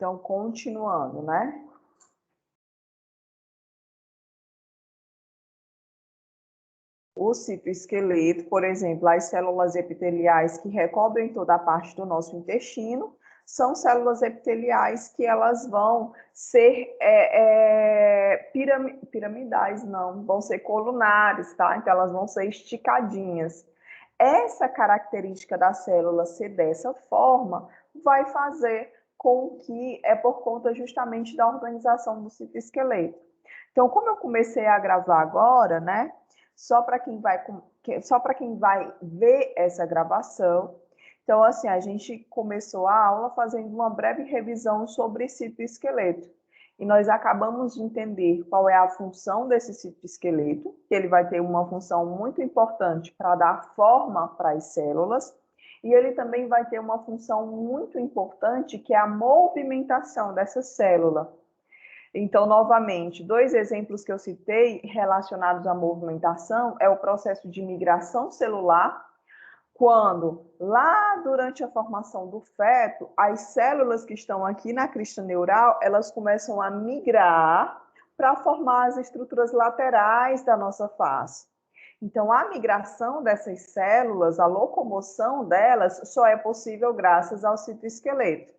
Então, continuando, né? O citoesqueleto, por exemplo, as células epiteliais que recobrem toda a parte do nosso intestino, são células epiteliais que elas vão ser piramidais, não, vão ser colunares, tá? Então, elas vão ser esticadinhas. Essa característica da célula ser dessa forma vai fazer com que é por conta justamente da organização do citoesqueleto. Então, como eu comecei a gravar agora, né? Só para quem vai ver essa gravação. Então, assim, a gente começou a aula fazendo uma breve revisão sobre citoesqueleto. E nós acabamos de entender qual é a função desse citoesqueleto, que ele vai ter uma função muito importante para dar forma para as células, e ele também vai ter uma função muito importante, que é a movimentação dessa célula. Então, novamente, dois exemplos que eu citei relacionados à movimentação é o processo de migração celular, quando lá durante a formação do feto, as células que estão aqui na crista neural, elas começam a migrar para formar as estruturas laterais da nossa face. Então, a migração dessas células, a locomoção delas, só é possível graças ao citoesqueleto.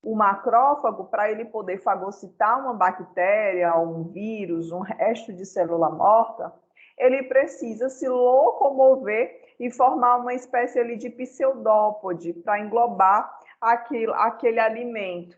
O macrófago, para ele poder fagocitar uma bactéria, um vírus, um resto de célula morta, ele precisa se locomover e formar uma espécie ali de pseudópode para englobar aquele alimento.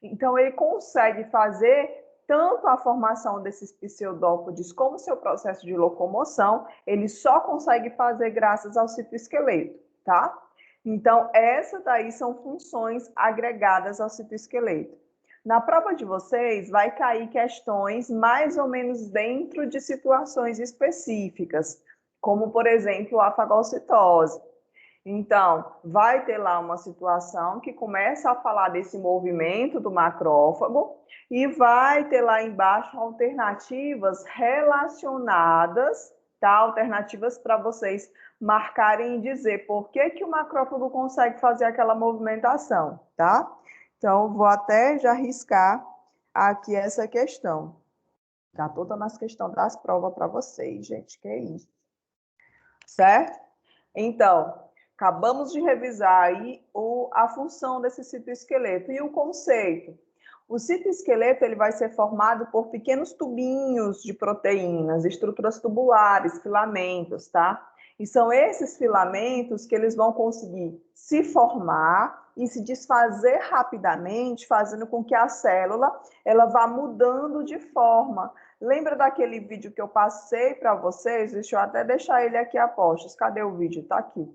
Então, ele consegue fazer tanto a formação desses pseudópodes como seu processo de locomoção, ele só consegue fazer graças ao citoesqueleto, tá? Então, essas daí são funções agregadas ao citoesqueleto. Na prova de vocês, vai cair questões mais ou menos dentro de situações específicas, como, por exemplo, a fagocitose. Então, vai ter lá uma situação que começa a falar desse movimento do macrófago e vai ter lá embaixo alternativas relacionadas, tá? Alternativas para vocês marcarem e dizer por que que o macrófago consegue fazer aquela movimentação, tá? Então, vou até já riscar aqui essa questão. Tá toda nas questões das provas para vocês, gente, que é isso. Certo? Então, acabamos de revisar aí a função desse citoesqueleto e o conceito. O citoesqueleto ele vai ser formado por pequenos tubinhos de proteínas, estruturas tubulares, filamentos, tá? E são esses filamentos que eles vão conseguir se formar e se desfazer rapidamente, fazendo com que a célula ela vá mudando de forma. Lembra daquele vídeo que eu passei para vocês? Deixa eu até deixar ele aqui a postos. Cadê o vídeo? Tá aqui.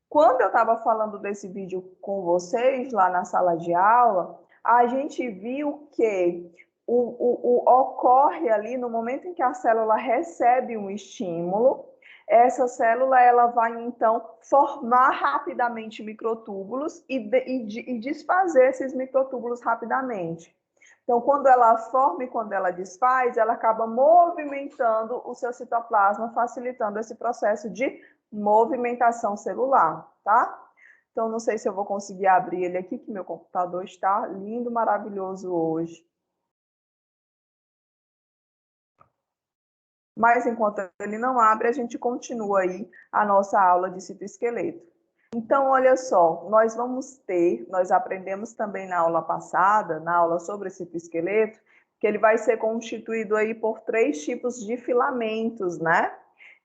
Quando eu estava falando desse vídeo com vocês lá na sala de aula, a gente viu que ocorre ali no momento em que a célula recebe um estímulo, essa célula ela vai então formar rapidamente microtúbulos e desfazer esses microtúbulos rapidamente. Então, quando ela forma e quando ela desfaz, ela acaba movimentando o seu citoplasma, facilitando esse processo de movimentação celular, tá? Então, não sei se eu vou conseguir abrir ele aqui, que meu computador está lindo, maravilhoso hoje. Mas, enquanto ele não abre, a gente continua aí a nossa aula de citoesqueleto. Então, olha só, nós aprendemos também na aula passada, na aula sobre citoesqueleto, que ele vai ser constituído aí por 3 tipos de filamentos, né?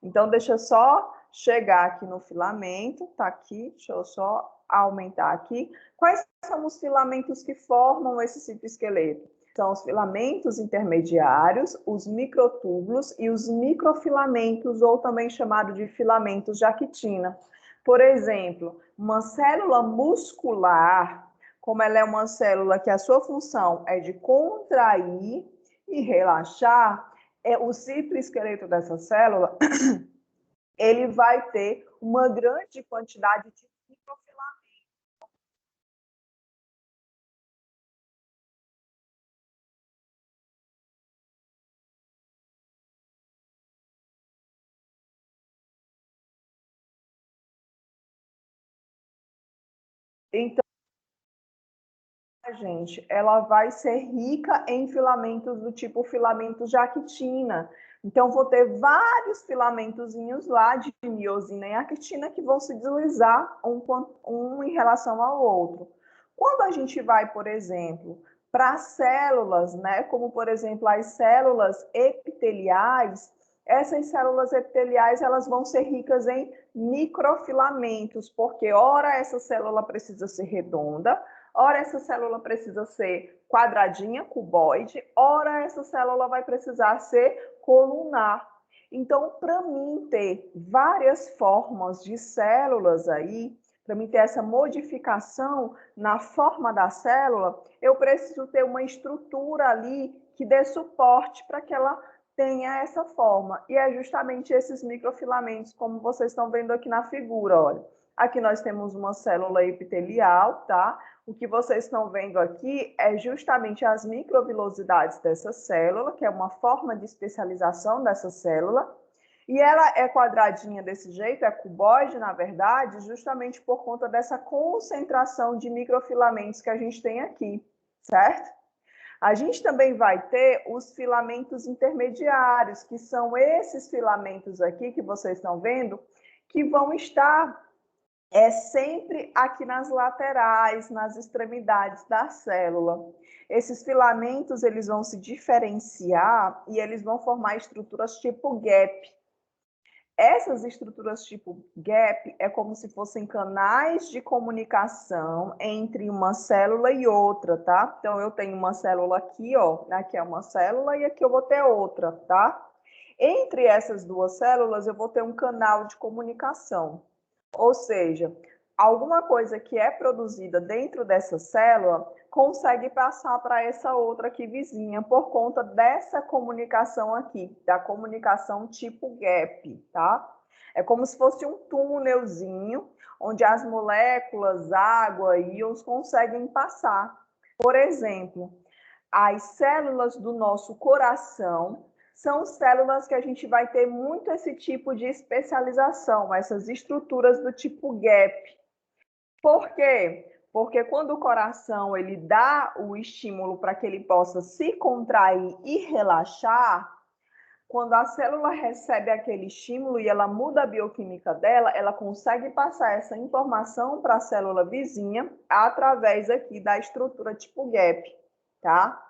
Então, deixa eu só chegar aqui no filamento, tá aqui, deixa eu só aumentar aqui. Quais são os filamentos que formam esse citoesqueleto? São os filamentos intermediários, os microtúbulos e os microfilamentos, ou também chamado de filamentos de actina. Por exemplo, uma célula muscular, como ela é uma célula que a sua função é de contrair e relaxar, o citoesqueleto dessa célula ele vai ter uma grande quantidade de microfilamentos. Então, gente, ela vai ser rica em filamentos do tipo filamentos de actina. Então, vou ter vários filamentozinhos lá de miosina e actina que vão se deslizar um em relação ao outro. Quando a gente vai, por exemplo, para células, né, como, por exemplo, as células epiteliais, essas células epiteliais elas vão ser ricas em microfilamentos, porque ora essa célula precisa ser redonda, ora essa célula precisa ser quadradinha, cuboide, ora essa célula vai precisar ser colunar. Então, para mim ter várias formas de células aí, para mim ter essa modificação na forma da célula, eu preciso ter uma estrutura ali que dê suporte para que ela tenha essa forma. E é justamente esses microfilamentos, como vocês estão vendo aqui na figura, olha. Aqui nós temos uma célula epitelial, tá? O que vocês estão vendo aqui é justamente as microvilosidades dessa célula, que é uma forma de especialização dessa célula. E ela é quadradinha desse jeito, é cuboide, na verdade, justamente por conta dessa concentração de microfilamentos que a gente tem aqui, certo? A gente também vai ter os filamentos intermediários, que são esses filamentos aqui que vocês estão vendo, que vão estar sempre aqui nas laterais, nas extremidades da célula. Esses filamentos eles vão se diferenciar e eles vão formar estruturas tipo gap. Essas estruturas tipo gap é como se fossem canais de comunicação entre uma célula e outra, tá? Então, eu tenho uma célula aqui, ó, aqui é uma célula e aqui eu vou ter outra, tá? Entre essas duas células, eu vou ter um canal de comunicação. Ou seja, alguma coisa que é produzida dentro dessa célula consegue passar para essa outra aqui vizinha por conta dessa comunicação aqui, da comunicação tipo gap, tá? É como se fosse um túnelzinho onde as moléculas, água e íons conseguem passar. Por exemplo, as células do nosso coração são células que a gente vai ter muito esse tipo de especialização, essas estruturas do tipo gap. Por quê? Porque quando o coração ele dá o estímulo para que ele possa se contrair e relaxar, quando a célula recebe aquele estímulo e ela muda a bioquímica dela, ela consegue passar essa informação para a célula vizinha através aqui da estrutura tipo gap, tá?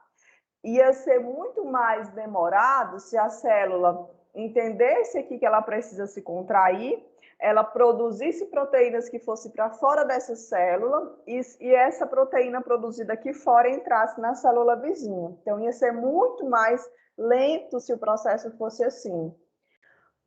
Ia ser muito mais demorado se a célula entendesse aqui que ela precisa se contrair, ela produzisse proteínas que fossem para fora dessa célula e essa proteína produzida aqui fora entrasse na célula vizinha. Então, ia ser muito mais lento se o processo fosse assim.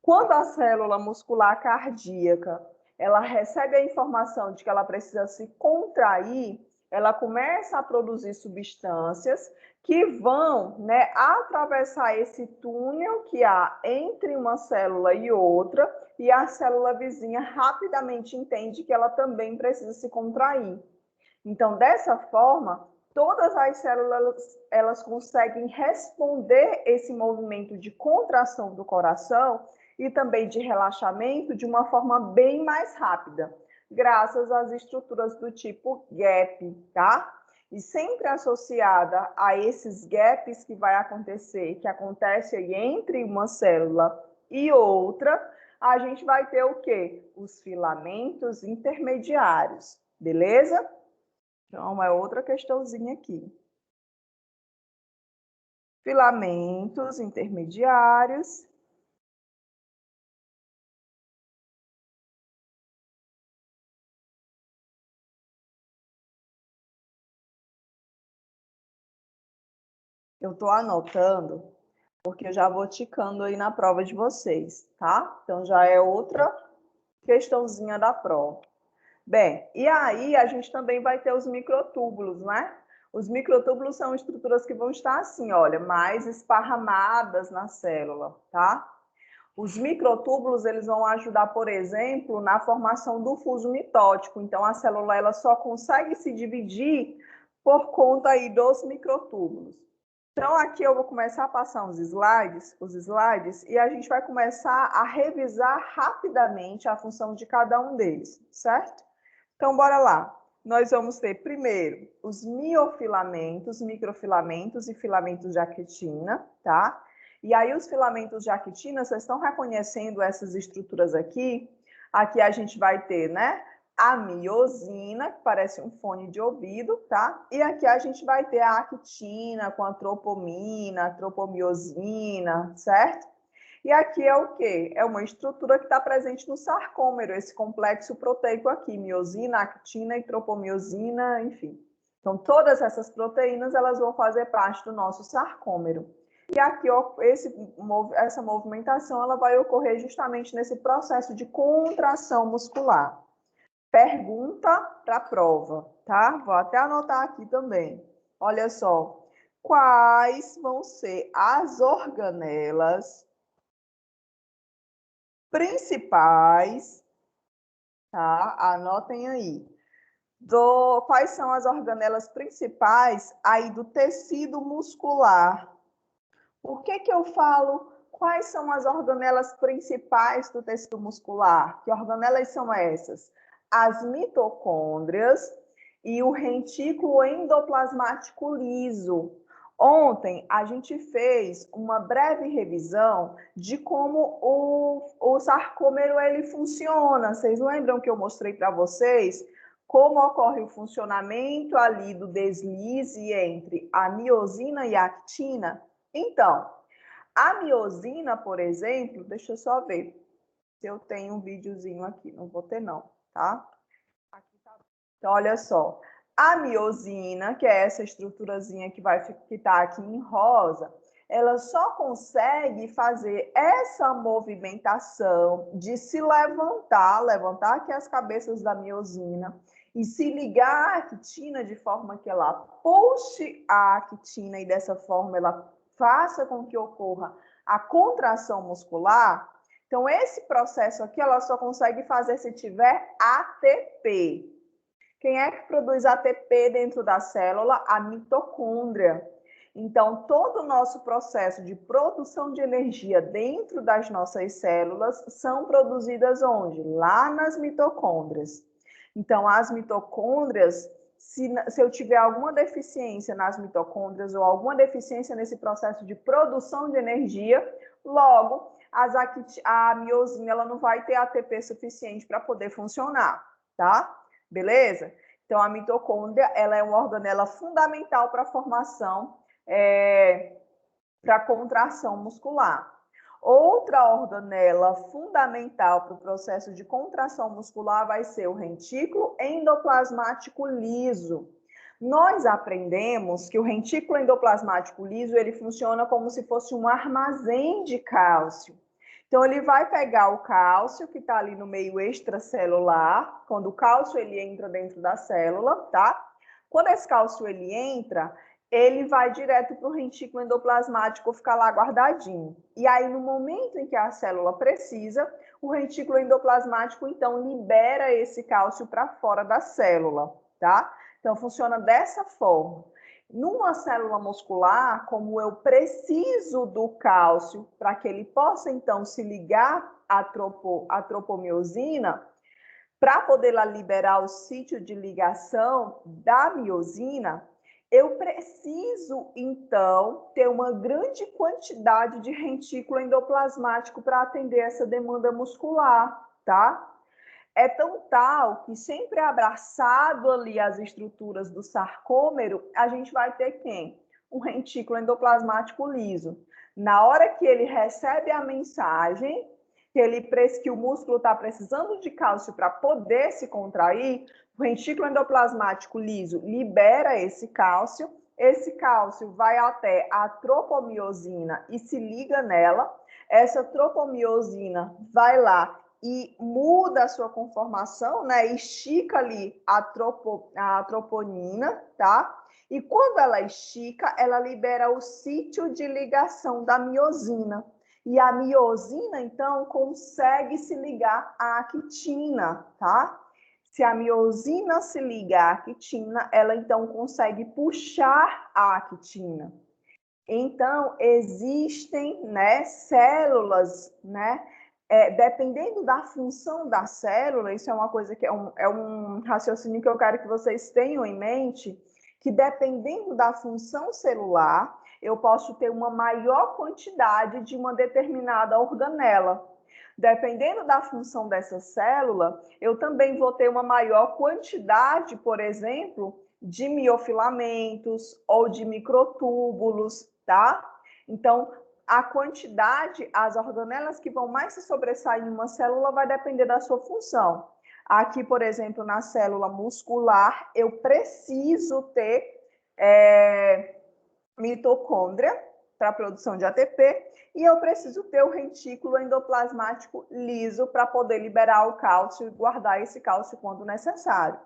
Quando a célula muscular cardíaca ela recebe a informação de que ela precisa se contrair, ela começa a produzir substâncias que vão, né, atravessar esse túnel que há entre uma célula e outra, e a célula vizinha rapidamente entende que ela também precisa se contrair. Então, dessa forma, todas as células elas conseguem responder esse movimento de contração do coração e também de relaxamento de uma forma bem mais rápida, graças às estruturas do tipo gap, tá? E sempre associada a esses gaps que vai acontecer, que acontece aí entre uma célula e outra, a gente vai ter o quê? Os filamentos intermediários, beleza? Então, é outra questãozinha aqui. Filamentos intermediários. Eu estou anotando, porque eu já vou ticando aí na prova de vocês, tá? Então, já é outra questãozinha da prova. Bem, e aí a gente também vai ter os microtúbulos, né? Os microtúbulos são estruturas que vão estar assim, olha, mais esparramadas na célula, tá? Os microtúbulos, eles vão ajudar, por exemplo, na formação do fuso mitótico. Então, a célula ela só consegue se dividir por conta aí dos microtúbulos. Então, aqui eu vou começar a passar os slides, e a gente vai começar a revisar rapidamente a função de cada um deles, certo? Então, bora lá. nós vamos ter, primeiro, os miofilamentos, microfilamentos e filamentos de actina, tá? E aí, os filamentos de actina, vocês estão reconhecendo essas estruturas aqui? Aqui a gente vai ter, né, a miosina, que parece um fone de ouvido, tá? E aqui a gente vai ter a actina com a tropomina, a tropomiosina, certo? E aqui é o quê? É uma estrutura que está presente no sarcômero, esse complexo proteico aqui, miosina, actina e tropomiosina, enfim. Então, todas essas proteínas, elas vão fazer parte do nosso sarcômero. E aqui, essa movimentação, ela vai ocorrer justamente nesse processo de contração muscular. Pergunta para a prova, tá? Vou até anotar aqui também. Olha só, quais vão ser as organelas principais, tá? Anotem aí. Quais são as organelas principais aí do tecido muscular? Por que eu falo quais são as organelas principais do tecido muscular? Que organelas são essas? As mitocôndrias e o retículo endoplasmático liso. Ontem a gente fez uma breve revisão de como o sarcômero ele funciona. Vocês lembram que eu mostrei para vocês como ocorre o funcionamento ali do deslize entre a miosina e a actina? Então, a miosina, por exemplo, deixa eu só ver se eu tenho um videozinho aqui. Não vou ter não, tá? Aqui tá. Então, olha só. A miosina, que é essa estruturazinha que tá aqui em rosa, ela só consegue fazer essa movimentação de se levantar aqui as cabeças da miosina e se ligar à actina de forma que ela puxe a actina e dessa forma ela faça com que ocorra a contração muscular. Então, esse processo aqui ela só consegue fazer se tiver ATP. Quem é que produz ATP dentro da célula? A mitocôndria. Então, todo o nosso processo de produção de energia dentro das nossas células são produzidas onde? Lá nas mitocôndrias. Então, as mitocôndrias, se eu tiver alguma deficiência nas mitocôndrias ou alguma deficiência nesse processo de produção de energia, logo, a miosina ela não vai ter ATP suficiente para poder funcionar, tá? Beleza? Então, a mitocôndria ela é uma organela fundamental para a formação, para a contração muscular. Outra organela fundamental para o processo de contração muscular vai ser o retículo endoplasmático liso. Nós aprendemos que o retículo endoplasmático liso ele funciona como se fosse um armazém de cálcio. Então, ele vai pegar o cálcio que está ali no meio extracelular, quando o cálcio ele entra dentro da célula, tá? Quando esse cálcio ele entra, ele vai direto para o retículo endoplasmático ficar lá guardadinho. E aí, no momento em que a célula precisa, o retículo endoplasmático, então, libera esse cálcio para fora da célula, tá? Então, funciona dessa forma. Numa célula muscular, como eu preciso do cálcio para que ele possa, então, se ligar à tropomiosina, para poder lá liberar o sítio de ligação da miosina, eu preciso, então, ter uma grande quantidade de retículo endoplasmático para atender essa demanda muscular, tá? É tão tal que sempre abraçado ali as estruturas do sarcômero, a gente vai ter quem? Um retículo endoplasmático liso. Na hora que ele recebe a mensagem que o músculo está precisando de cálcio para poder se contrair, o retículo endoplasmático liso libera esse cálcio vai até a tropomiosina e se liga nela, essa tropomiosina vai lá e muda a sua conformação, né? Estica ali a troponina, tá? E quando ela estica, ela libera o sítio de ligação da miosina. E a miosina, então, consegue se ligar à actina, tá? Se a miosina se liga à actina, ela então consegue puxar a actina. Então, existem, né, células, né, dependendo da função da célula, isso é uma coisa que é um raciocínio que eu quero que vocês tenham em mente, que dependendo da função celular, eu posso ter uma maior quantidade de uma determinada organela. Dependendo da função dessa célula, eu também vou ter uma maior quantidade, por exemplo, de miofilamentos ou de microtúbulos, tá? Então, a quantidade, as organelas que vão mais se sobressair em uma célula vai depender da sua função. Aqui, por exemplo, na célula muscular, eu preciso ter mitocôndria para a produção de ATP e eu preciso ter o retículo endoplasmático liso para poder liberar o cálcio e guardar esse cálcio quando necessário.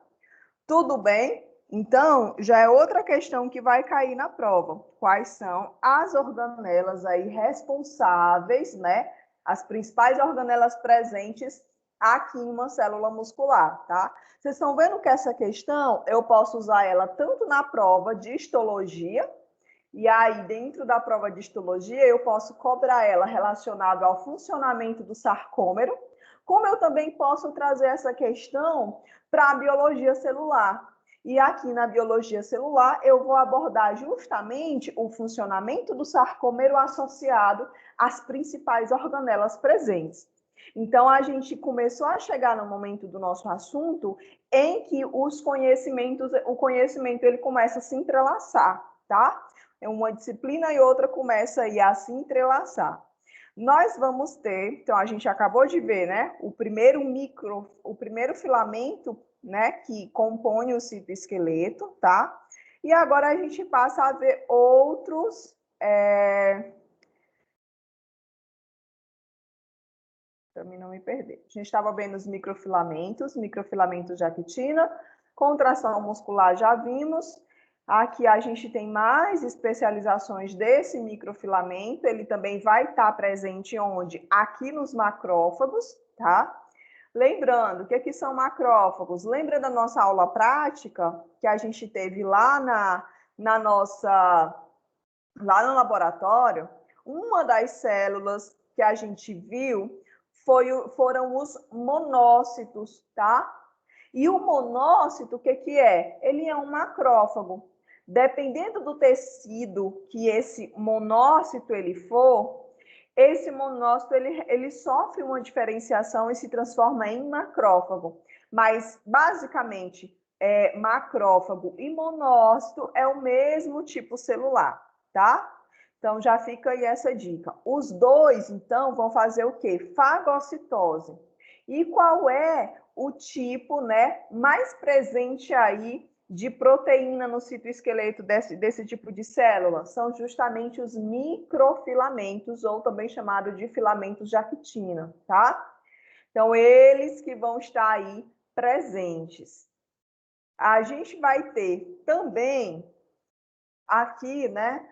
Tudo bem? Então, já é outra questão que vai cair na prova. Quais são as organelas aí responsáveis, né? As principais organelas presentes aqui em uma célula muscular, tá? Vocês estão vendo que essa questão, eu posso usar ela tanto na prova de histologia, e aí dentro da prova de histologia eu posso cobrar ela relacionada ao funcionamento do sarcômero, como eu também posso trazer essa questão para a biologia celular. E aqui na biologia celular eu vou abordar justamente o funcionamento do sarcômero associado às principais organelas presentes. Então a gente começou a chegar no momento do nosso assunto em que o conhecimento ele começa a se entrelaçar, tá? Uma disciplina e outra começa aí a se entrelaçar. Nós vamos ter, então a gente acabou de ver, né, o primeiro filamento, né, que compõe o citoesqueleto, tá? E agora a gente passa a ver outros para mim não me perder. A gente estava vendo os microfilamentos de actina, contração muscular já vimos. Aqui a gente tem mais especializações desse microfilamento, ele também vai estar presente onde? Aqui nos macrófagos, tá? Lembrando, o que são macrófagos? Lembra da nossa aula prática que a gente teve lá lá no laboratório? Uma das células que a gente viu foram os monócitos, tá? E o monócito, o que é? Ele é um macrófago. Dependendo do tecido que esse monócito ele for, esse monócito ele sofre uma diferenciação e se transforma em macrófago. Mas, basicamente, macrófago e monócito é o mesmo tipo celular, tá? Então, já fica aí essa dica. Os dois, então, vão fazer o quê? Fagocitose. E qual é o tipo, né, mais presente aí de proteína no citoesqueleto desse tipo de célula? São justamente os microfilamentos, ou também chamado de filamentos de actina, tá? Então, eles que vão estar aí presentes. A gente vai ter também aqui, né,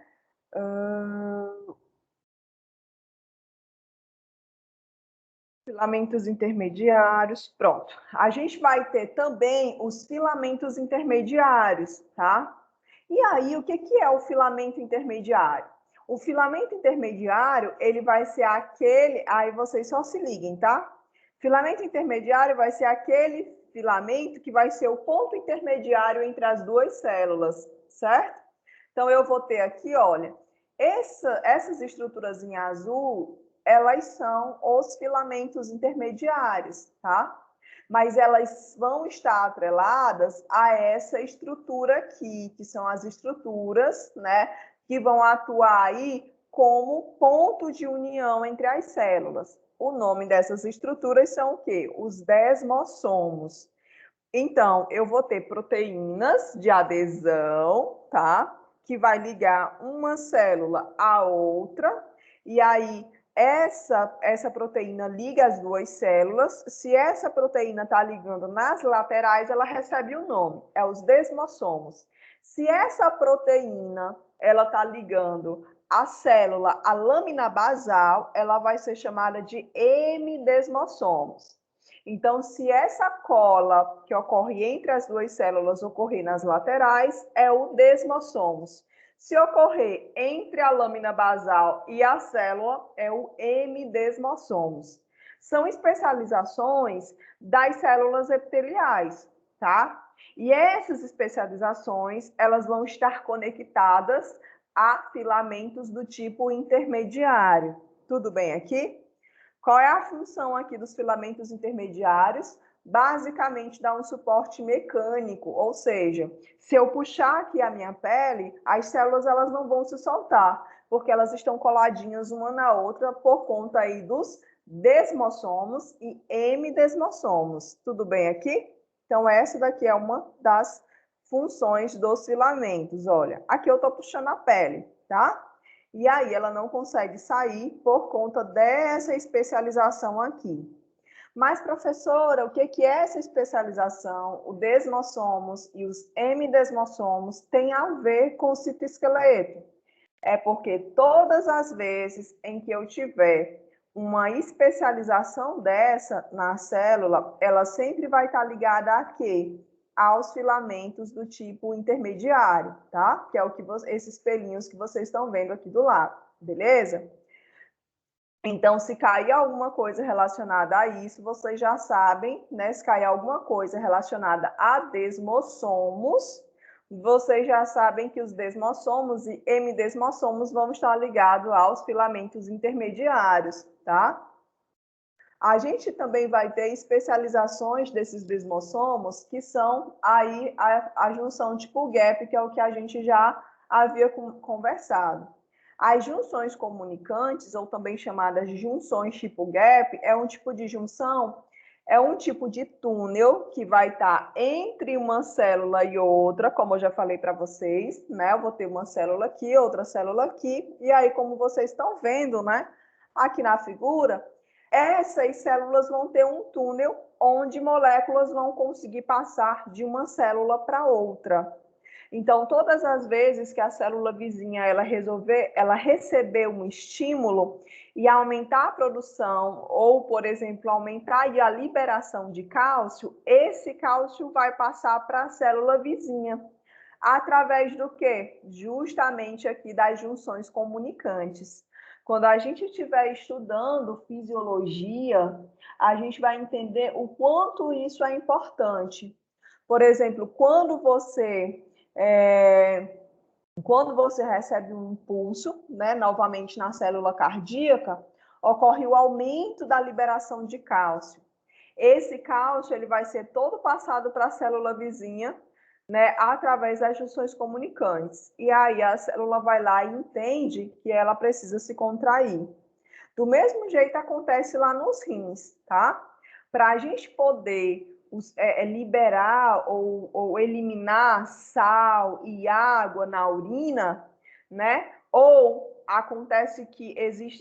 filamentos intermediários, pronto. A gente vai ter também os filamentos intermediários, tá? E aí, o que é o filamento intermediário? O filamento intermediário, ele vai ser aquele... Aí vocês só se liguem, tá? Filamento intermediário vai ser aquele filamento que vai ser o ponto intermediário entre as duas células, certo? Então, eu vou ter aqui, olha, essas estruturas em azul, elas são os filamentos intermediários, tá? Mas elas vão estar atreladas a essa estrutura aqui, que são as estruturas, né, que vão atuar aí como ponto de união entre as células. O nome dessas estruturas são o quê? Os desmossomos. Então, eu vou ter proteínas de adesão, tá? Que vai ligar uma célula à outra, e aí essa proteína liga as duas células. Se essa proteína está ligando nas laterais, ela recebe o nome, é os desmossomos. Se essa proteína ela está ligando a célula à lâmina basal, ela vai ser chamada de hemidesmossomos. Então, se essa cola que ocorre entre as duas células ocorrer nas laterais, é o desmossomos. Se ocorrer entre a lâmina basal e a célula, é o hemidesmossomos. São especializações das células epiteliais, tá? E essas especializações, elas vão estar conectadas a filamentos do tipo intermediário. Tudo bem aqui? Qual é a função aqui dos filamentos intermediários? Basicamente, dar um suporte mecânico, ou seja, se eu puxar aqui a minha pele, as células elas não vão se soltar, porque elas estão coladinhas uma na outra por conta aí dos desmossomos e hemidesmossomos. Tudo bem aqui? Então, essa daqui é uma das funções dos filamentos. Olha, aqui eu estou puxando a pele, tá? E aí ela não consegue sair por conta dessa especialização aqui. Mas, professora, o que é essa especialização? O desmossomos e os hemidesmossomos têm a ver com o citoesqueleto. É porque todas as vezes em que eu tiver uma especialização dessa na célula, ela sempre vai estar ligada a quê? Aos filamentos do tipo intermediário, tá? Que é o que esses pelinhos que vocês estão vendo aqui do lado, beleza? Então, se cair alguma coisa relacionada a isso, vocês já sabem, né? Se cair alguma coisa relacionada a desmossomos, vocês já sabem que os desmossomos e hemidesmossomos vão estar ligados aos filamentos intermediários, tá? A gente também vai ter especializações desses desmossomos, que são aí a junção tipo gap, que é o que a gente já havia conversado. As junções comunicantes, ou também chamadas de junções tipo gap, é um tipo de junção, é um tipo de túnel que vai estar entre uma célula e outra, como eu já falei para vocês, né? Eu vou ter uma célula aqui, outra célula aqui, e aí, como vocês estão vendo, né? Aqui na figura, essas células vão ter um túnel onde moléculas vão conseguir passar de uma célula para outra. Então, todas as vezes que a célula vizinha ela receber um estímulo e aumentar a produção ou, por exemplo, aumentar a liberação de cálcio, esse cálcio vai passar para a célula vizinha. Através do quê? Justamente aqui das junções comunicantes. Quando a gente estiver estudando fisiologia, a gente vai entender o quanto isso é importante. Por exemplo, quando você recebe um impulso, né, novamente na célula cardíaca, ocorre o aumento da liberação de cálcio. Esse cálcio ele vai ser todo passado para a célula vizinha, né, através das junções comunicantes. E aí a célula vai lá e entende que ela precisa se contrair. Do mesmo jeito acontece lá nos rins, tá? Para a gente poder liberar ou eliminar sal e água na urina, né? Ou acontece que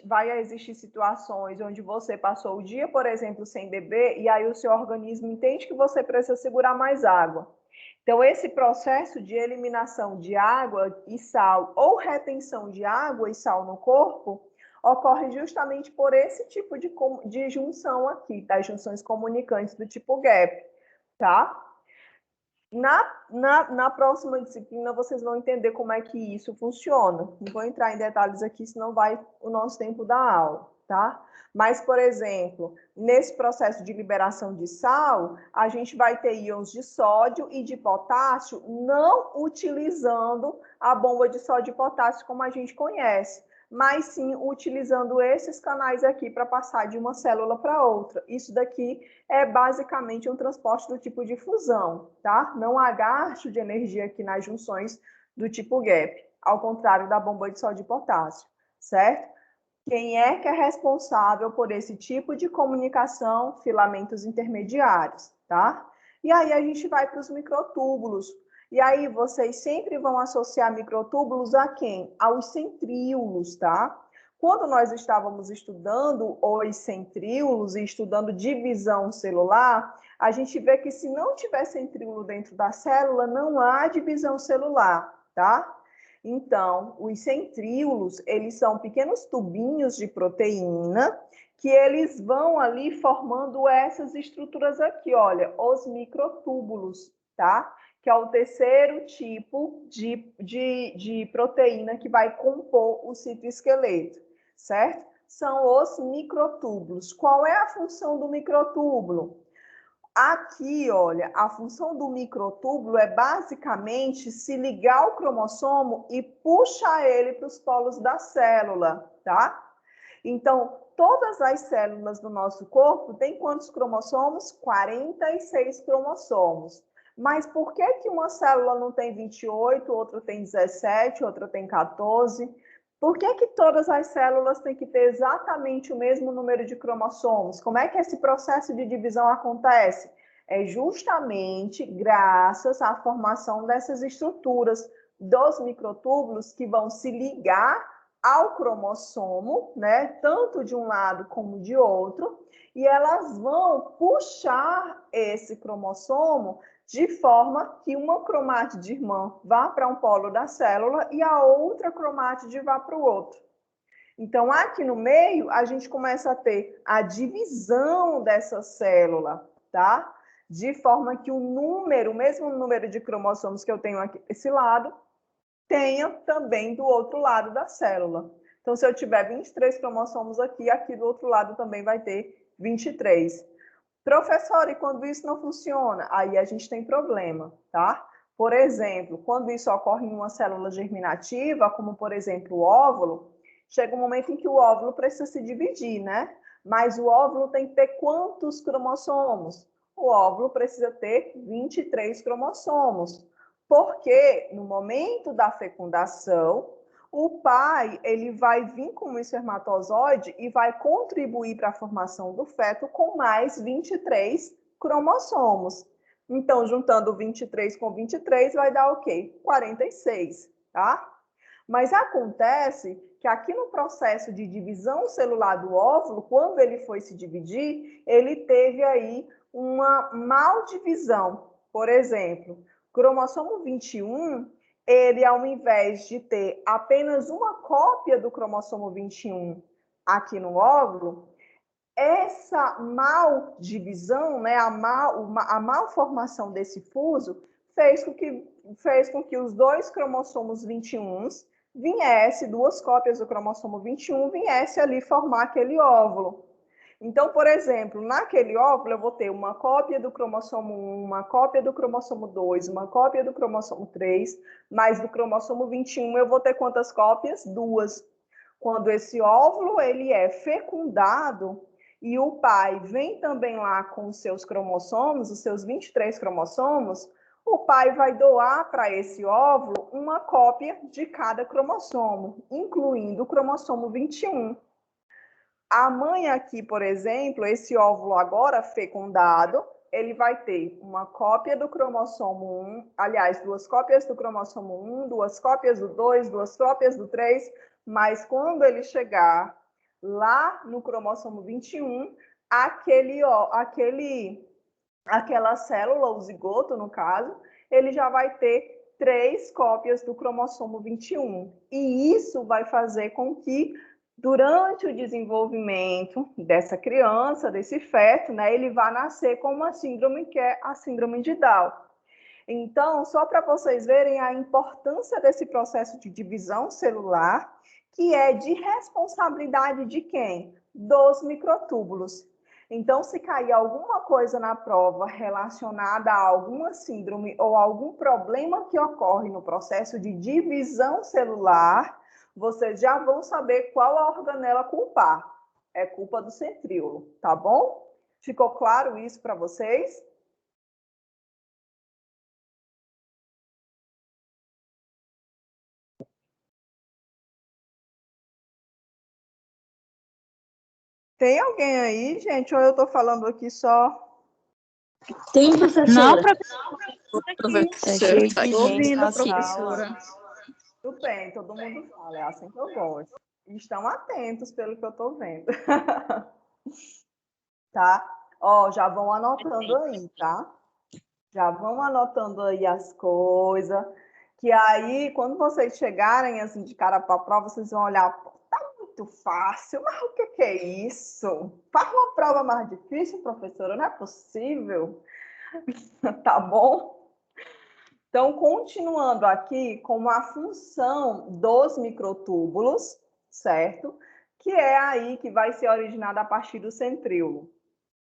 vai existir situações onde você passou o dia, por exemplo, sem beber, e aí o seu organismo entende que você precisa segurar mais água. Então, esse processo de eliminação de água e sal ou retenção de água e sal no corpo ocorre justamente por esse tipo de junção aqui, das junções comunicantes do tipo gap, tá? Na próxima disciplina, vocês vão entender como é que isso funciona. Não vou entrar em detalhes aqui, senão vai o nosso tempo da aula, tá? Mas, por exemplo, nesse processo de liberação de sal, a gente vai ter íons de sódio e de potássio, não utilizando a bomba de sódio e potássio como a gente conhece, mas sim utilizando esses canais aqui para passar de uma célula para outra. Isso daqui é basicamente um transporte do tipo de fusão, tá? Não há gasto de energia aqui nas junções do tipo gap, ao contrário da bomba de sódio e potássio, certo? Quem é que é responsável por esse tipo de comunicação? Filamentos intermediários, tá? E aí a gente vai para os microtúbulos. E aí vocês sempre vão associar microtúbulos a quem? Aos centríolos, tá? Quando nós estávamos estudando os centríolos e estudando divisão celular, a gente vê que se não tiver centríolo dentro da célula, não há divisão celular, tá? Então, os centríolos, eles são pequenos tubinhos de proteína que eles vão ali formando essas estruturas aqui, olha, os microtúbulos, tá? Que é o terceiro tipo de proteína que vai compor o citoesqueleto, certo? são os microtúbulos. Qual é a função do microtúbulo? Aqui, olha, a função do microtúbulo é basicamente se ligar ao cromossomo e puxar ele para os polos da célula, tá? Então, todas as células do nosso corpo têm quantos cromossomos? 46 cromossomos. Mas por que que uma célula não tem 28, outra tem 17, outra tem 14? Por que que todas as células têm que ter exatamente o mesmo número de cromossomos? Como é que esse processo de divisão acontece? É justamente graças à formação dessas estruturas dos microtúbulos que vão se ligar ao cromossomo, né, tanto de um lado como de outro, e elas vão puxar esse cromossomo de forma que uma cromátide irmã vá para um polo da célula e a outra cromátide vá para o outro. Então, aqui no meio, a gente começa a ter a divisão dessa célula, tá? De forma que o número, o mesmo número de cromossomos que eu tenho aqui desse lado, tenha também do outro lado da célula. Então, se eu tiver 23 cromossomos aqui, aqui do outro lado também vai ter 23. Professor, e quando isso não funciona? Aí a gente tem problema, tá? Por exemplo, quando isso ocorre em uma célula germinativa, como por exemplo o óvulo, chega um momento em que o óvulo precisa se dividir, né? Mas o óvulo tem que ter quantos cromossomos? O óvulo precisa ter 23 cromossomos. Porque no momento da fecundação, o pai ele vai vir como espermatozoide e vai contribuir para a formação do feto com mais 23 cromossomos. Então, juntando 23 com 23 vai dar o quê? 46, tá? Mas acontece que aqui no processo de divisão celular do óvulo, quando ele foi se dividir, ele teve aí uma maldivisão. Por exemplo, cromossomo 21, ele, ao invés de ter apenas uma cópia do cromossomo 21 aqui no óvulo, essa maldivisão, né, a malformação desse fuso, fez com que os dois cromossomos 21 viesse, duas cópias do cromossomo 21, viesse ali formar aquele óvulo. Então, por exemplo, naquele óvulo eu vou ter uma cópia do cromossomo 1, uma cópia do cromossomo 2, uma cópia do cromossomo 3, mas do cromossomo 21 eu vou ter quantas cópias? Duas. Quando esse óvulo ele é fecundado e o pai vem também lá com os seus cromossomos, os seus 23 cromossomos, o pai vai doar para esse óvulo uma cópia de cada cromossomo, incluindo o cromossomo 21. A mãe aqui, por exemplo, esse óvulo agora fecundado, ele vai ter uma cópia do cromossomo 1, aliás, duas cópias do cromossomo 1, duas cópias do 2, duas cópias do 3, mas quando ele chegar lá no cromossomo 21, aquela célula, o zigoto, no caso, ele já vai ter 3 cópias do cromossomo 21. E isso vai fazer com que durante o desenvolvimento dessa criança, desse feto, né, ele vai nascer com uma síndrome que é a síndrome de Down. Então, só para vocês verem a importância desse processo de divisão celular, que é de responsabilidade de quem? Dos microtúbulos. Então, se cair alguma coisa na prova relacionada a alguma síndrome ou algum problema que ocorre no processo de divisão celular, vocês já vão saber qual a organela culpar. É culpa do centríolo, tá bom? Ficou claro isso para vocês? Tem alguém aí, gente, ou eu estou falando aqui só? Tem, professora. Não, professora. Estou ouvindo, professora. Tudo bem, todo mundo fala, é assim que eu gosto. Estão atentos pelo que eu estou vendo. Tá? Ó, já vão anotando aí, tá? Já vão anotando aí as coisas, que aí, quando vocês chegarem, assim, de cara para a prova, vocês vão olhar, tá muito fácil, mas o que é isso? Faz uma prova mais difícil, professora, não é possível? Tá bom? Então, continuando aqui com a função dos microtúbulos, certo? que é aí que vai ser originada a partir do centríolo.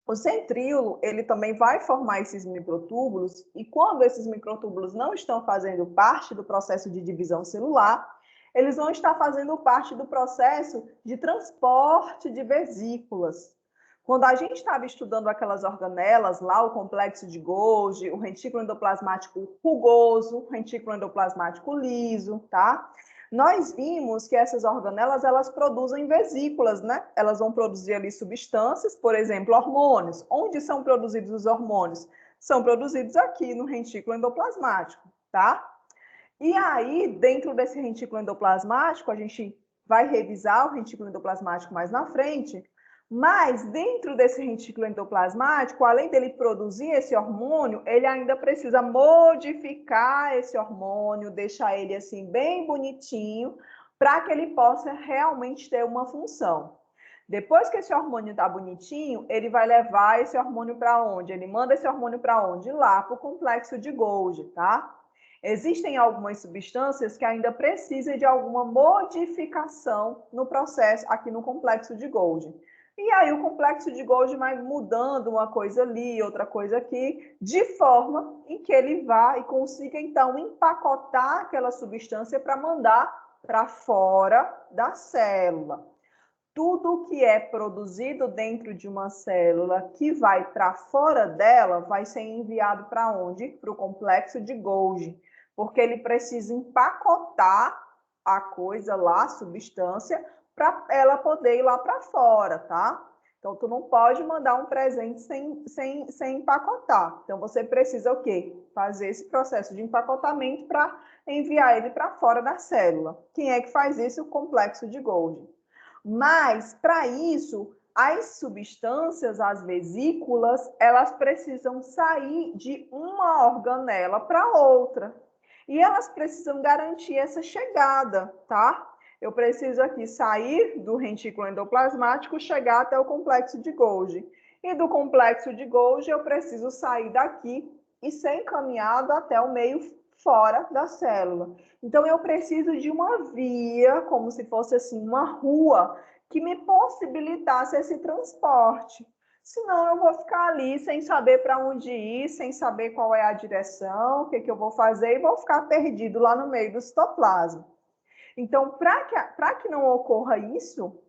O centríolo, ele também vai formar esses microtúbulos, e quando esses microtúbulos não estão fazendo parte do processo de divisão celular, eles vão estar fazendo parte do processo de transporte de vesículas. Quando a gente estava estudando aquelas organelas, lá o complexo de Golgi, o retículo endoplasmático rugoso, o retículo endoplasmático liso, tá? Nós vimos que essas organelas, elas produzem vesículas, né? Elas vão produzir ali substâncias, por exemplo, hormônios. Onde são produzidos os hormônios? São produzidos aqui no retículo endoplasmático, tá? E aí, dentro desse retículo endoplasmático, a gente vai revisar o retículo endoplasmático mais na frente, mas dentro desse retículo endoplasmático, além dele produzir esse hormônio, ele ainda precisa modificar esse hormônio, deixar ele assim bem bonitinho, para que ele possa realmente ter uma função. Depois que esse hormônio está bonitinho, ele vai levar esse hormônio para onde? Ele manda esse hormônio para onde? Lá para o complexo de Golgi, tá? Existem algumas substâncias que ainda precisam de alguma modificação no processo aqui no complexo de Golgi. E aí o complexo de Golgi vai mudando uma coisa ali, outra coisa aqui, de forma em que ele vá e consiga, então, empacotar aquela substância para mandar para fora da célula. Tudo que é produzido dentro de uma célula que vai para fora dela vai ser enviado para onde? Para o complexo de Golgi, porque ele precisa empacotar a coisa lá, a substância, para ela poder ir lá para fora, tá? Então, tu não pode mandar um presente sem empacotar. Então, você precisa o quê? Fazer esse processo de empacotamento para enviar ele para fora da célula. Quem é que faz isso? O complexo de Golgi. Mas, para isso, as substâncias, as vesículas, elas precisam sair de uma organela para outra. E elas precisam garantir essa chegada, tá? Eu preciso aqui sair do retículo endoplasmático, chegar até o complexo de Golgi. E do complexo de Golgi, eu preciso sair daqui e ser encaminhado até o meio fora da célula. Então, eu preciso de uma via, como se fosse assim, uma rua, que me possibilitasse esse transporte. Senão, eu vou ficar ali sem saber para onde ir, sem saber qual é a direção, o que, que eu vou fazer, e vou ficar perdido lá no meio do citoplasma. Então, para que não ocorra isso,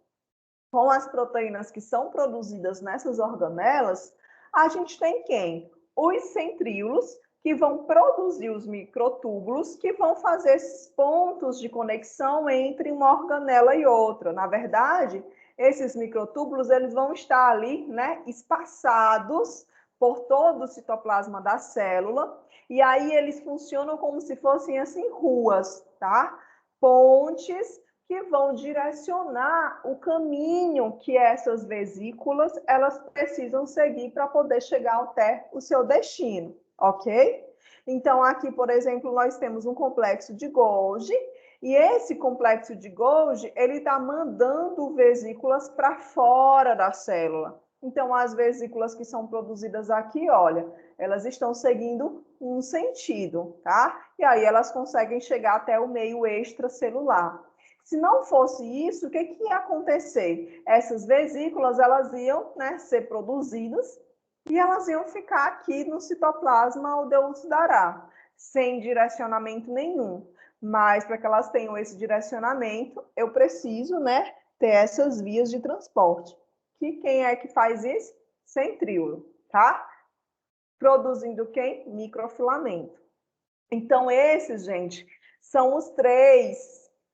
com as proteínas que são produzidas nessas organelas, a gente tem quem? Os centríolos, que vão produzir os microtúbulos, que vão fazer esses pontos de conexão entre uma organela e outra. Na verdade, esses microtúbulos eles vão estar ali, né, espaçados por todo o citoplasma da célula, e aí eles funcionam como se fossem assim ruas, tá? Pontes que vão direcionar o caminho que essas vesículas elas precisam seguir para poder chegar até o seu destino, ok? Então, aqui, por exemplo, nós temos um complexo de Golgi, e esse complexo de Golgi, ele está mandando vesículas para fora da célula. Então, as vesículas que são produzidas aqui, olha, elas estão seguindo um sentido, tá? E aí elas conseguem chegar até o meio extracelular. Se não fosse isso, o que, que ia acontecer? Essas vesículas elas iam, né, ser produzidas e elas iam ficar aqui no citoplasma ou Deus dará, sem direcionamento nenhum. Mas para que elas tenham esse direcionamento, eu preciso, né, ter essas vias de transporte. Que quem é que faz isso? Centríolo, tá? Produzindo quem? Microfilamento. Então, esses, gente, são os três,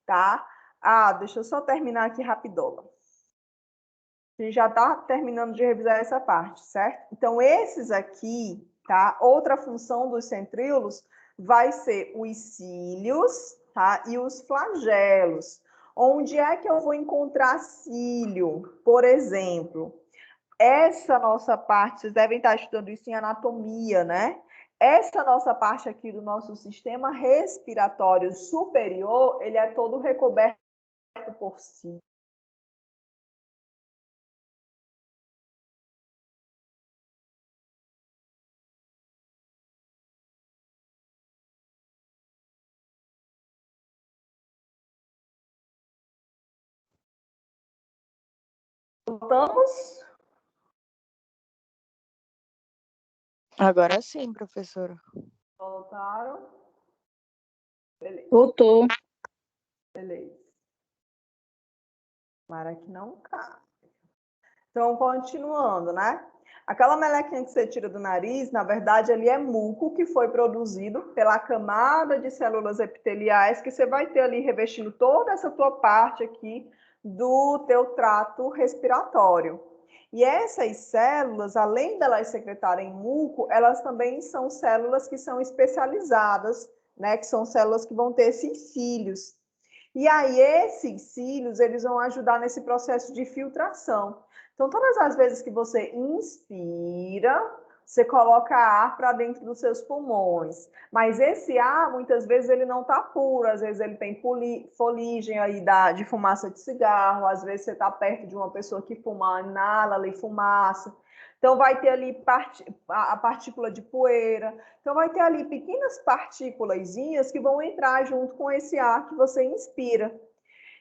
tá? Ah, deixa eu só terminar aqui rapidola. A gente já está terminando de revisar essa parte, certo? Então, esses aqui, tá? Outra função dos centríolos vai ser os cílios, tá? E os flagelos. Onde é que eu vou encontrar cílio, por exemplo? Essa nossa parte, vocês devem estar estudando isso em anatomia, né? Essa nossa parte aqui do nosso sistema respiratório superior, ele é todo recoberto por cílios. Voltamos? Agora sim, professora. Voltaram? Beleza. Voltou. Beleza. Tomara que não caia. Então, continuando, né? Aquela melequinha que você tira do nariz, na verdade, ali é muco que foi produzido pela camada de células epiteliais que você vai ter ali revestindo toda essa tua parte aqui do teu trato respiratório. E essas células, além delas secretarem muco, elas também são células que são especializadas, né? Que são células que vão ter esses cílios. E aí, esses cílios, eles vão ajudar nesse processo de filtração. Então, todas as vezes que você inspira, você coloca ar para dentro dos seus pulmões. Mas esse ar, muitas vezes, ele não está puro. Às vezes, ele tem foligem aí de fumaça de cigarro. Às vezes, você está perto de uma pessoa que fuma, inala ali fumaça. Então, vai ter ali a partícula de poeira. Então, vai ter ali pequenas partículazinhas que vão entrar junto com esse ar que você inspira.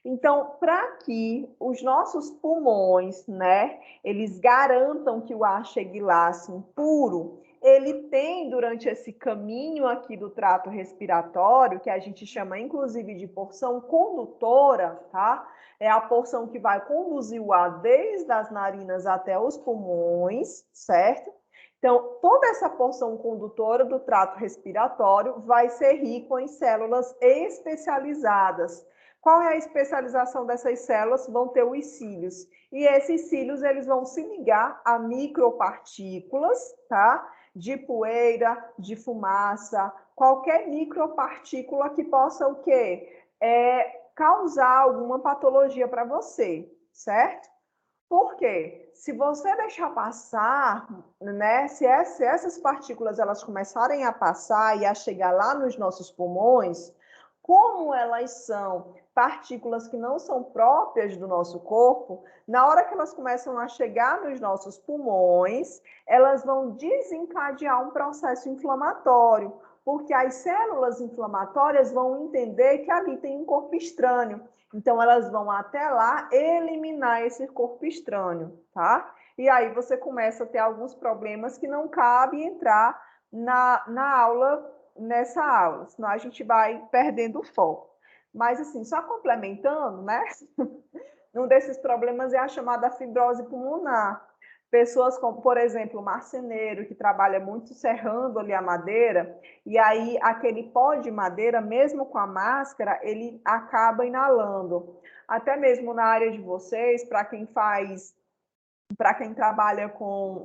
Então, para que os nossos pulmões, né, eles garantam que o ar chegue lá assim puro, ele tem durante esse caminho aqui do trato respiratório, que a gente chama inclusive de porção condutora, tá? É a porção que vai conduzir o ar desde as narinas até os pulmões, certo? Então, toda essa porção condutora do trato respiratório vai ser rico em células especializadas. Qual é a especialização dessas células? Vão ter os cílios. E esses cílios, eles vão se ligar a micropartículas, tá? De poeira, de fumaça, qualquer micropartícula que possa o quê? Causar alguma patologia para você, certo? Por quê? Se você deixar passar, né? Se essas partículas elas começarem a passar e a chegar lá nos nossos pulmões, como elas são partículas que não são próprias do nosso corpo, na hora que elas começam a chegar nos nossos pulmões, elas vão desencadear um processo inflamatório, porque as células inflamatórias vão entender que ali tem um corpo estranho. Então, elas vão até lá eliminar esse corpo estranho, tá? E aí você começa a ter alguns problemas que não cabe entrar na aula, nessa aula, senão a gente vai perdendo o foco. Mas, assim, só complementando, né? Um desses problemas é a chamada fibrose pulmonar. Pessoas como, por exemplo, o marceneiro, que trabalha muito serrando ali a madeira, e aí aquele pó de madeira, mesmo com a máscara, ele acaba inalando. Até mesmo na área de vocês, para quem trabalha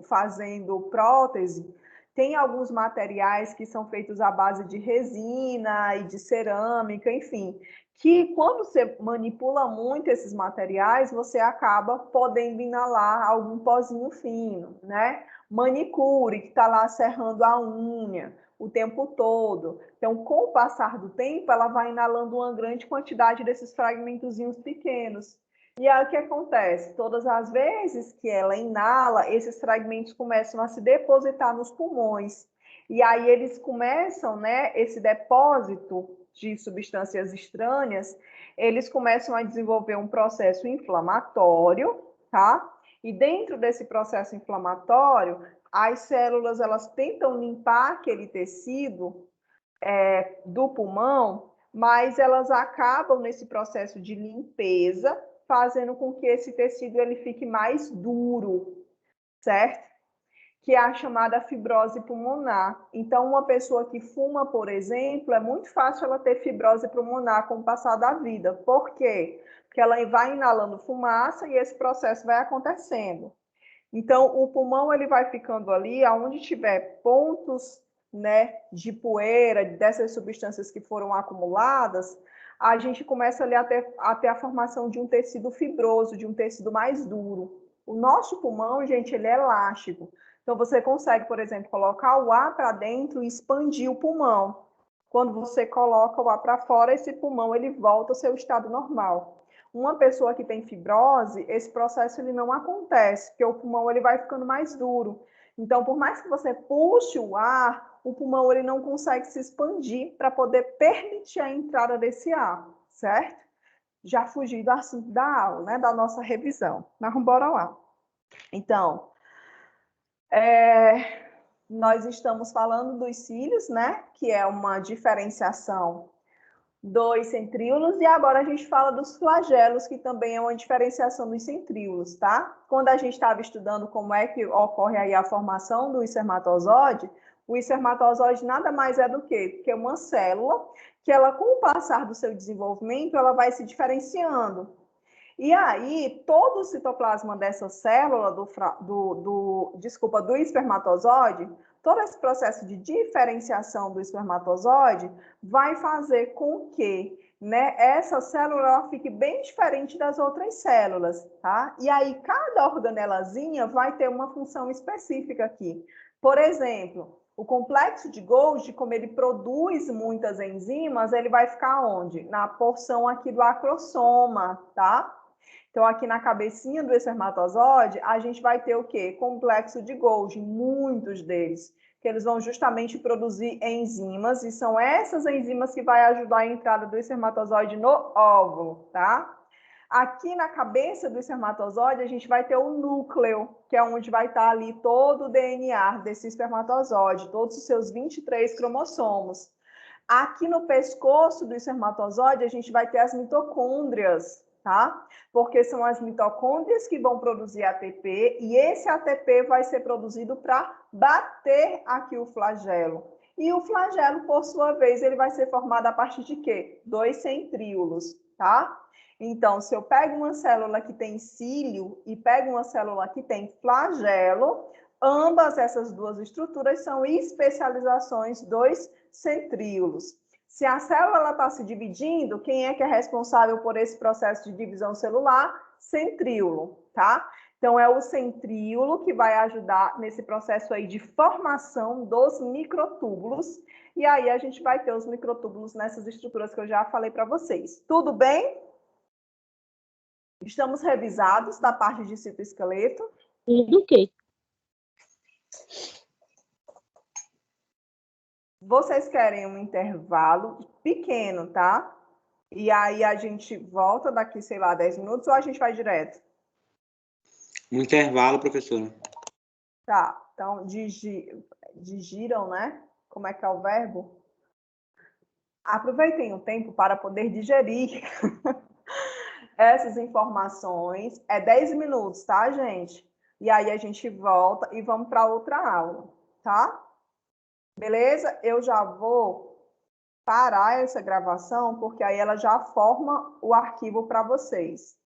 fazendo prótese, tem alguns materiais que são feitos à base de resina e de cerâmica, enfim, que quando você manipula muito esses materiais, você acaba podendo inalar algum pozinho fino, né? Manicure, que está lá serrando a unha o tempo todo. Então, com o passar do tempo, ela vai inalando uma grande quantidade desses fragmentozinhos pequenos. E aí o que acontece? Todas as vezes que ela inala, esses fragmentos começam a se depositar nos pulmões. E aí eles começam, né, esse depósito de substâncias estranhas, eles começam a desenvolver um processo inflamatório, tá? E dentro desse processo inflamatório, as células, elas tentam limpar aquele tecido do pulmão, mas elas acabam nesse processo de limpeza, fazendo com que esse tecido ele fique mais duro, certo? Que é a chamada fibrose pulmonar. Então, uma pessoa que fuma, por exemplo, é muito fácil ela ter fibrose pulmonar com o passar da vida. Por quê? Porque ela vai inalando fumaça e esse processo vai acontecendo. Então, o pulmão ele vai ficando ali, aonde tiver pontos, né, de poeira, dessas substâncias que foram acumuladas, a gente começa ali a ter a formação de um tecido fibroso, de um tecido mais duro. O nosso pulmão, gente, ele é elástico. Então, você consegue, por exemplo, colocar o ar para dentro e expandir o pulmão. Quando você coloca o ar para fora, esse pulmão ele volta ao seu estado normal. Uma pessoa que tem fibrose, esse processo ele não acontece, porque o pulmão ele vai ficando mais duro. Então, por mais que você puxe o ar, o pulmão ele não consegue se expandir para poder permitir a entrada desse ar, certo? já fugi do assunto da aula, né, da nossa revisão. Mas vamos embora lá. Então, nós estamos falando dos cílios, né, que é uma diferenciação dos centríolos, e agora a gente fala dos flagelos, que também é uma diferenciação dos centríolos, tá? Quando a gente estava estudando como é que ocorre aí a formação do espermatozoide, o espermatozoide nada mais é do que uma célula que ela, com o passar do seu desenvolvimento, ela vai se diferenciando. E aí, todo o citoplasma dessa célula do espermatozoide, todo esse processo de diferenciação do espermatozoide vai fazer com que, né, essa célula fique bem diferente das outras células, tá? E aí, cada organelazinha vai ter uma função específica aqui. Por exemplo, o complexo de Golgi, como ele produz muitas enzimas, ele vai ficar onde? Na porção aqui do acrossoma, tá? Então, aqui na cabecinha do espermatozoide, a gente vai ter o quê? Complexo de Golgi, muitos deles, que eles vão justamente produzir enzimas, e são essas enzimas que vai ajudar a entrada do espermatozoide no óvulo, tá? Aqui na cabeça do espermatozoide, a gente vai ter o núcleo, que é onde vai estar ali todo o DNA desse espermatozoide, todos os seus 23 cromossomos. Aqui no pescoço do espermatozoide, a gente vai ter as mitocôndrias, tá? Porque são as mitocôndrias que vão produzir ATP, e esse ATP vai ser produzido para bater aqui o flagelo. E o flagelo, por sua vez, ele vai ser formado a partir de quê? Dos centríolos, tá? Então, se eu pego uma célula que tem cílio e pego uma célula que tem flagelo, ambas essas duas estruturas são especializações dos centríolos. Se a célula está se dividindo, quem é que é responsável por esse processo de divisão celular? Centríolo, tá? Então, é o centríolo que vai ajudar nesse processo aí de formação dos microtúbulos. E aí a gente vai ter os microtúbulos nessas estruturas que eu já falei para vocês. Tudo bem? Estamos revisados da parte de citoesqueleto? Tudo ok. Vocês querem um intervalo pequeno, tá? E aí a gente volta daqui, sei lá, 10 minutos, ou a gente vai direto? Um intervalo, professora. Tá, então digiram, né? Como é que é o verbo? Aproveitem o tempo para poder digerir essas informações. É 10 minutos, tá, gente? E aí a gente volta e vamos para outra aula, tá? Beleza? Eu já vou parar essa gravação, porque aí ela já forma o arquivo para vocês.